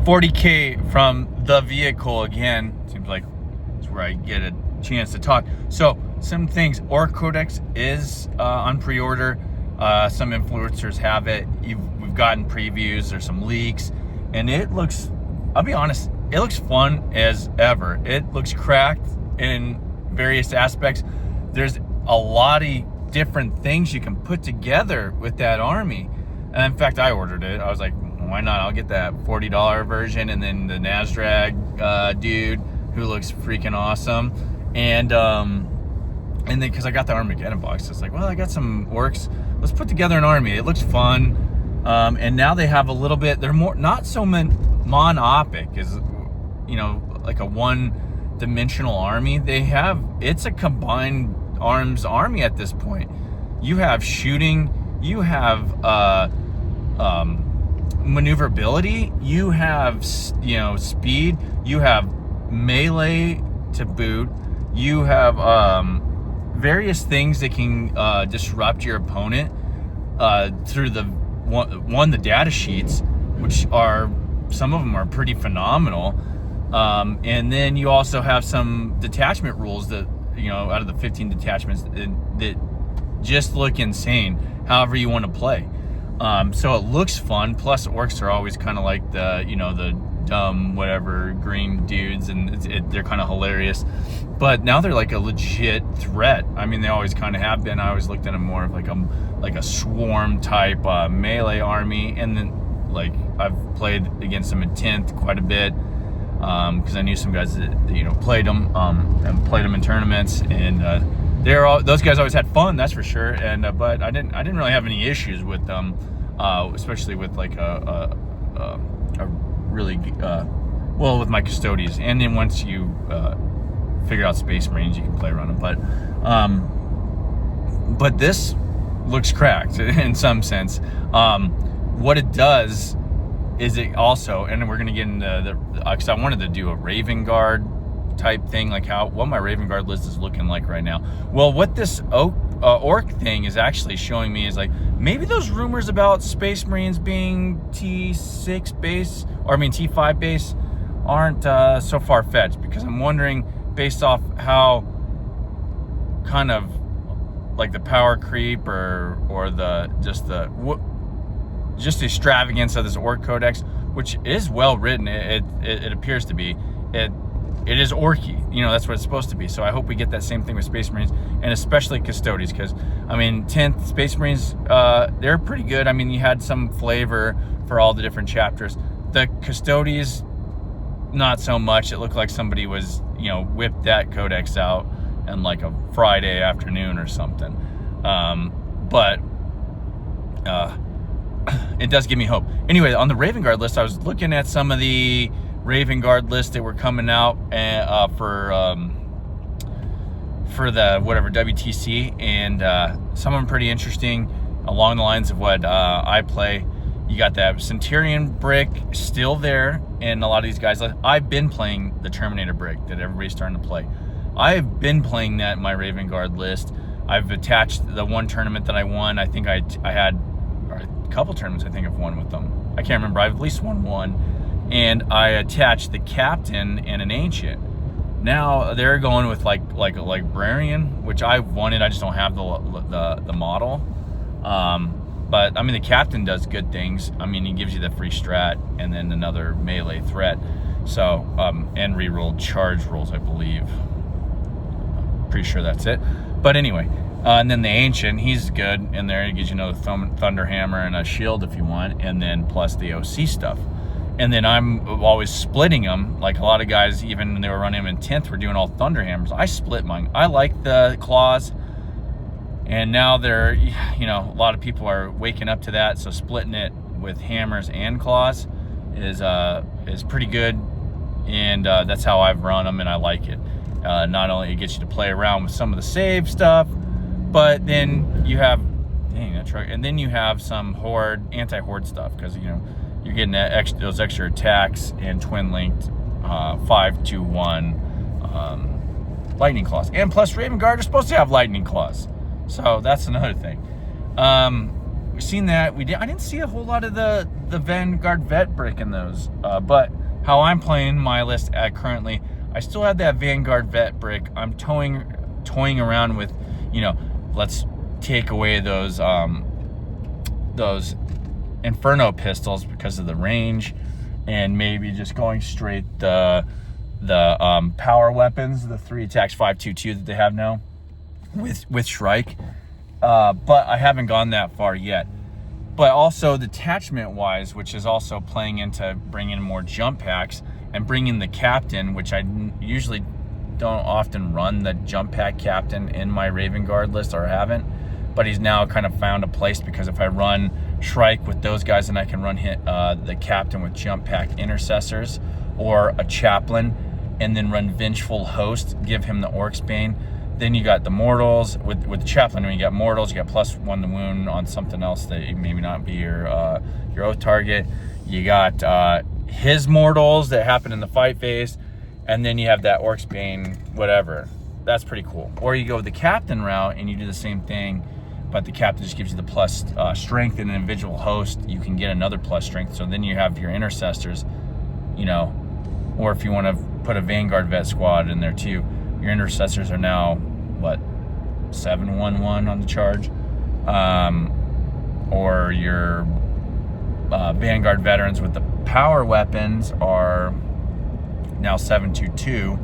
40K from the vehicle again. Seems like it's where I get a chance to talk. So some things, Orc Codex is on pre-order. Some influencers have it. We've gotten previews, there's some leaks, and it looks, I'll be honest, it looks fun as ever. It looks cracked in various aspects. There's a lot of different things you can put together with that army. And in fact, I ordered it. I was like, why not? I'll get that $40 version, and then the Nasdrag dude who looks freaking awesome. And then because I got the Armageddon box, it's like, well, I got some orcs. Let's put together an army. It looks fun. And now they have a little bit, they're more, not so monopic as, you know, like a one-dimensional army. They have, it's a combined arms army at this point. You have shooting, you have maneuverability, you have, you know, speed, you have melee to boot, you have various things that can disrupt your opponent through the the data sheets, which are, some of them are pretty phenomenal. And then you also have some detachment rules that, you know, out of the 15 detachments that just look insane, however you want to play. So it looks fun. Plus orcs are always kind of like the, you know, the dumb whatever green dudes, and they're kind of hilarious. But now they're like a legit threat. I mean, they always kind of have been. I always looked at them more of like a swarm type melee army. And then like I've played against them in 10th quite a bit, because I knew some guys that, you know, played them and played them in tournaments, and those guys always had fun, that's for sure. And but I didn't really have any issues with them, especially with like a really well, with my custodians. And then once you figure out Space Marines, you can play around them. But this looks cracked in some sense. What it does is it also, and we're gonna get into because I wanted to do a Raven Guard type thing, like what my Raven Guard list is looking like right now. Well, what this orc thing is actually showing me is like, maybe those rumors about Space Marines being T6 base, or I mean T5 base, aren't so far-fetched, because I'm wondering, based off how kind of like the power creep or the just the extravagance of this Orc Codex, which is well written, it appears to be, it is orky, you know, that's what it's supposed to be. So I hope we get that same thing with Space Marines, and especially Custodies, because I mean 10th Space Marines, they're pretty good. I mean, you had some flavor for all the different chapters. The Custodies, not so much. It looked like somebody was, you know, whipped that codex out on like a Friday afternoon or something. But it does give me hope. Anyway, on the Raven Guard list, I was looking at some of the Raven Guard lists that were coming out for the whatever WTC, and some of them pretty interesting along the lines of what I play. You got that Centurion brick still there, and a lot of these guys, I've been playing the Terminator brick that everybody's starting to play. I've been playing that in my Raven Guard list. I've attached the one tournament that I won. I think I had, or a couple tournaments I think I've won with them. I can't remember. I've at least won one. And I attached the captain and an ancient. Now they're going with like librarian, which I wanted. I just don't have the model. But I mean, the captain does good things. I mean, he gives you the free strat and then another melee threat. So and reroll charge rolls, I believe. Pretty sure that's it. But anyway, and then the ancient, he's good in there. He gives you another thunder hammer and a shield if you want, and then plus the OC stuff. And then I'm always splitting them. Like a lot of guys, even when they were running them in 10th, were doing all thunder hammers. I split mine. I like the claws. And now they're, you know, a lot of people are waking up to that. So splitting it with hammers and claws is pretty good. And that's how I've run them, and I like it. Not only it gets you to play around with some of the save stuff, but then you have, dang, that's right. And then you have some horde, anti-horde stuff, because, you know, you're getting those extra attacks and twin-linked 5-2-1 lightning claws. And plus Raven Guard are supposed to have lightning claws. So that's another thing. We've seen that. I didn't see a whole lot of the Vanguard vet brick in those, but how I'm playing my list at currently, I still have that Vanguard vet brick. I'm toying around with, let's take away those Inferno pistols because of the range, and maybe just going straight the power weapons, the 3 attacks 5.22 that they have now with Shrike. But I haven't gone that far yet. But also detachment wise, which is also playing into bringing more jump packs and bringing the captain, which I usually don't often run the jump pack captain in my Raven Guard list, or haven't, but he's now kind of found a place, because if I run Shrike with those guys, then I can run the captain with jump pack intercessors or a chaplain, and then run Vengeful Host, give him the Orc's Bane. Then you got the Mortals with the chaplain. When you got Mortals, you got +1 to wound on something else that maybe not be your oath target. You got his Mortals that happen in the fight phase, and then you have that Orc's Bane, whatever. That's pretty cool. Or you go the captain route and you do the same thing, but the captain just gives you the plus strength, and an individual host you can get another plus strength. So then you have your intercessors, or if you want to put a Vanguard vet squad in there too, your intercessors are now what, 711 on the charge, or your Vanguard veterans with the power weapons are now 722,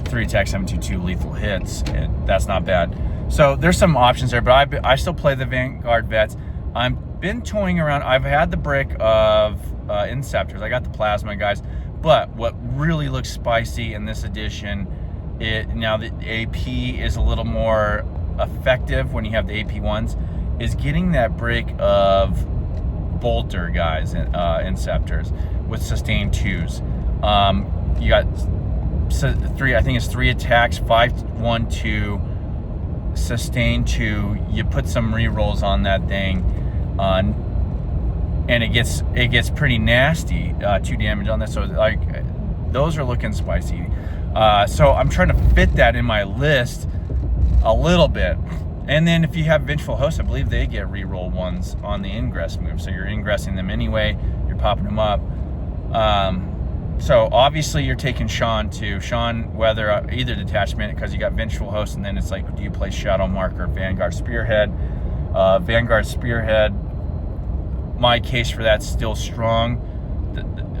3 attack 722 lethal hits, and that's not bad. So there's some options there, but I still play the Vanguard vets. I've been toying around. I've had the brick of Inceptors. I got the plasma guys, but what really looks spicy in this edition, now the AP is a little more effective when you have the AP ones, is getting that brick of bolter guys, Inceptors with sustained 2s. You got 3, I think it's 3 attacks, 5.12, sustain 2. You put some rerolls on that thing, and it gets pretty nasty. 2 damage on that, so like those are looking spicy. So I'm trying to fit that in my list a little bit. And then if you have Vengeful Host, I believe they get reroll ones on the ingress move, so you're ingressing them anyway, you're popping them up. So obviously you're taking Sean too. Sean, whether either detachment, because you got Vengeful Host, and then it's like, do you play Shadow Mark or Vanguard Spearhead? Vanguard Spearhead, my case for that's still strong.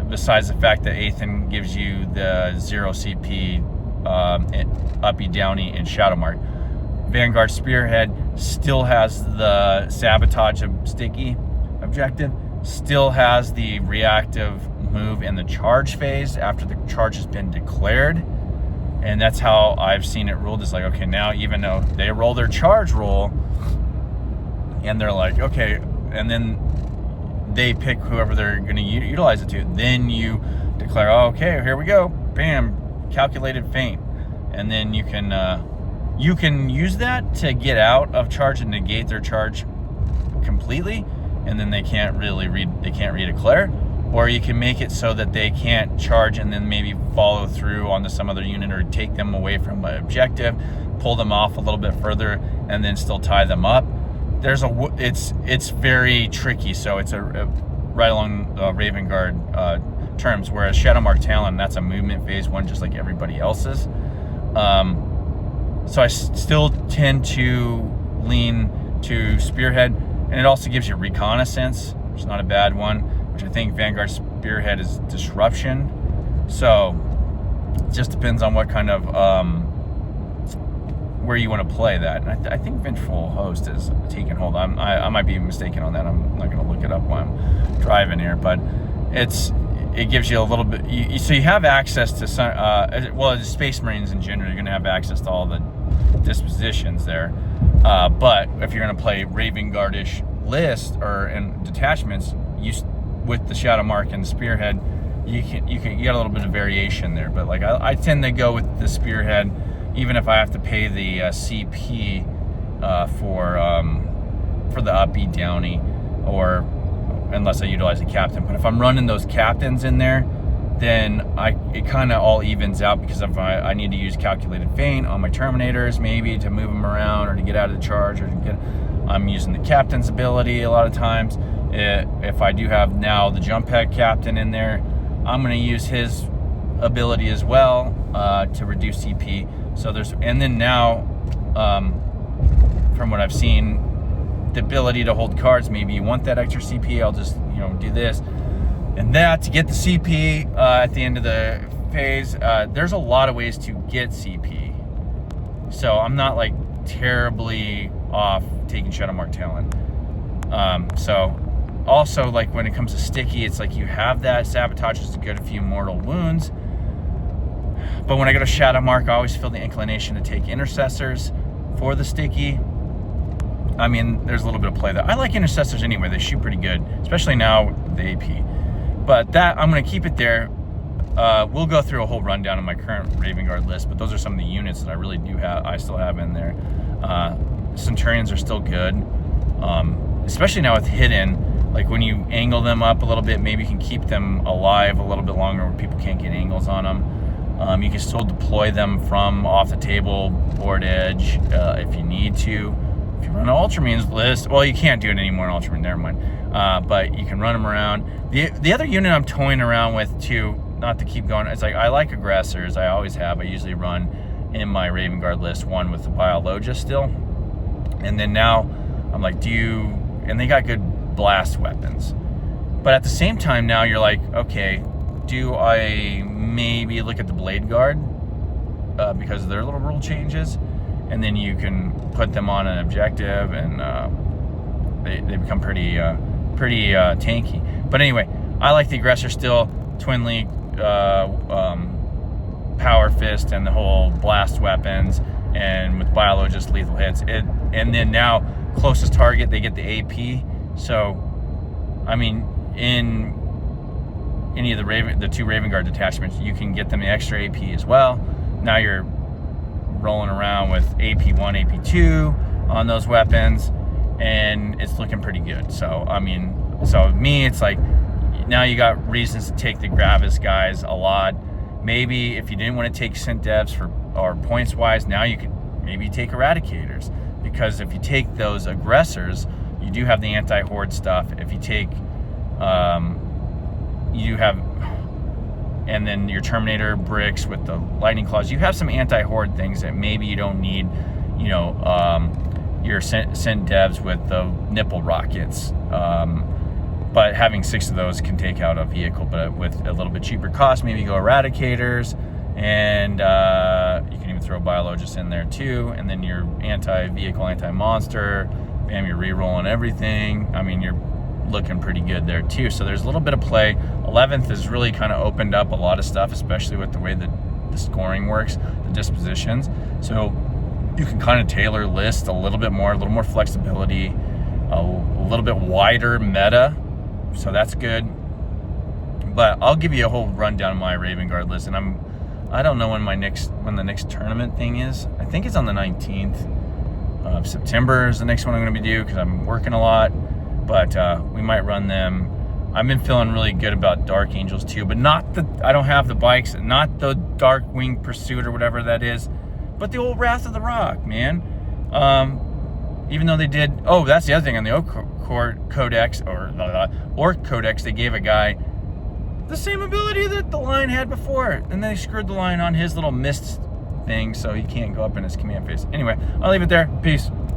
Besides the fact that Athan gives you the 0 CP, uppy, downy, and Shadow Mark. Vanguard Spearhead still has the sabotage of sticky objective, still has the reactive move in the charge phase after the charge has been declared, and that's how I've seen it ruled. It's like, okay, now even though they roll their charge roll and they're like, okay, and then they pick whoever they're going to utilize it to, then you declare, oh, okay, here we go, bam, calculated feint, and then you can use that to get out of charge and negate their charge completely, and then they can't redeclare. Or you can make it so that they can't charge and then maybe follow through onto some other unit, or take them away from an objective, pull them off a little bit further, and then still tie them up. It's very tricky. So it's right along Raven Guard terms. Whereas Shadow Mark Talon, that's a movement phase one, just like everybody else's. So I still tend to lean to Spearhead, and it also gives you reconnaissance, which is not a bad one. Which I think Vanguard Spearhead is disruption. So it just depends on what kind of where you want to play that. And I think Vengeful Host is taking hold. I might be mistaken on that. I'm not going to look it up while I'm driving here, but it gives you a little bit. So you have access to some. Well, Space Marines in general, you're going to have access to all the dispositions there. But if you're going to play Raven Guardish list or in detachments, with the Shadow Mark and the Spearhead, you get a little bit of variation there. But like I tend to go with the Spearhead, even if I have to pay the CP for the uppy, downy, or unless I utilize a captain. But if I'm running those captains in there, then it kind of all evens out, because if I need to use calculated feint on my Terminators, maybe to move them around or to get out of the charge, or I'm using the captain's ability a lot of times. If I do have now the jump pad captain in there, I'm going to use his ability as well to reduce CP. So and then now, from what I've seen, the ability to hold cards. Maybe you want that extra CP. I'll just do this and that to get the CP at the end of the phase. There's a lot of ways to get CP, so I'm not like terribly off taking Shadow Mark Talon. So also, like when it comes to sticky, it's like you have that sabotage is to get a few mortal wounds. But when I go to Shadow Mark, I always feel the inclination to take intercessors for the sticky. I mean, there's a little bit of play there. I like intercessors anyway. They shoot pretty good, especially now with the AP. But that, I'm going to keep it there. We'll go through a whole rundown of my current Raven Guard list, but those are some of the units that I still have in there. Centurions are still good, especially now with hidden. Like when you angle them up a little bit, maybe you can keep them alive a little bit longer where people can't get angles on them. You can still deploy them from off the table, board edge, if you need to. If you run an Ultramarines list, well, you can't do it anymore in Ultramarine, never mind. But you can run them around. The other unit I'm toying around with too, not to keep going, it's like I like aggressors. I always have. I usually run in my Raven Guard list one with the Biologist still. And then now I'm like, and they got good blast weapons. But at the same time now you're like, okay, do I maybe look at the Blade Guard because of their little rule changes? And then you can put them on an objective, and they become pretty tanky. But anyway, I like the aggressor still. Twin League, Power Fist, and the whole blast weapons, and with Biologist lethal hits. And then now closest target, they get the AP. So, I mean, in any of the two Raven Guard detachments, you can get them the extra AP as well. Now you're rolling around with AP1, AP2 on those weapons, and it's looking pretty good. So, I mean, with me, it's like, now you got reasons to take the Gravis guys a lot. Maybe if you didn't want to take Synth Devs or points wise, now you could maybe take Eradicators, because if you take those aggressors, you do have the anti-horde stuff. If you take, you have, and then your Terminator bricks with the lightning claws, you have some anti-horde things that maybe you don't need, your Synth Devs with the nipple rockets. But having 6 of those can take out a vehicle, but with a little bit cheaper cost, maybe go Eradicators, and you can even throw Biologists in there too, and then your anti-vehicle, anti-monster, bam, you're re-rolling everything. I mean, you're looking pretty good there too. So there's a little bit of play. 11th has really kind of opened up a lot of stuff, especially with the way that the scoring works, the dispositions. So you can kind of tailor list a little more flexibility, a little bit wider meta. So that's good. But I'll give you a whole rundown of my Raven Guard list, and I don't know when the next tournament thing is. I think it's on the 19th of September is the next one I'm going to be due, because I'm working a lot. But we might run them. I've been feeling really good about Dark Angels too, but I don't have the bikes, not the Dark Wing Pursuit or whatever that is, but the old Wrath of the Rock, man. Even though they did, that's the other thing on the codex, or codex, they gave a guy the same ability that the Lion had before, and they screwed the Lion on his little mist thing, so he can't go up in his command phase. Anyway, I'll leave it there. Peace.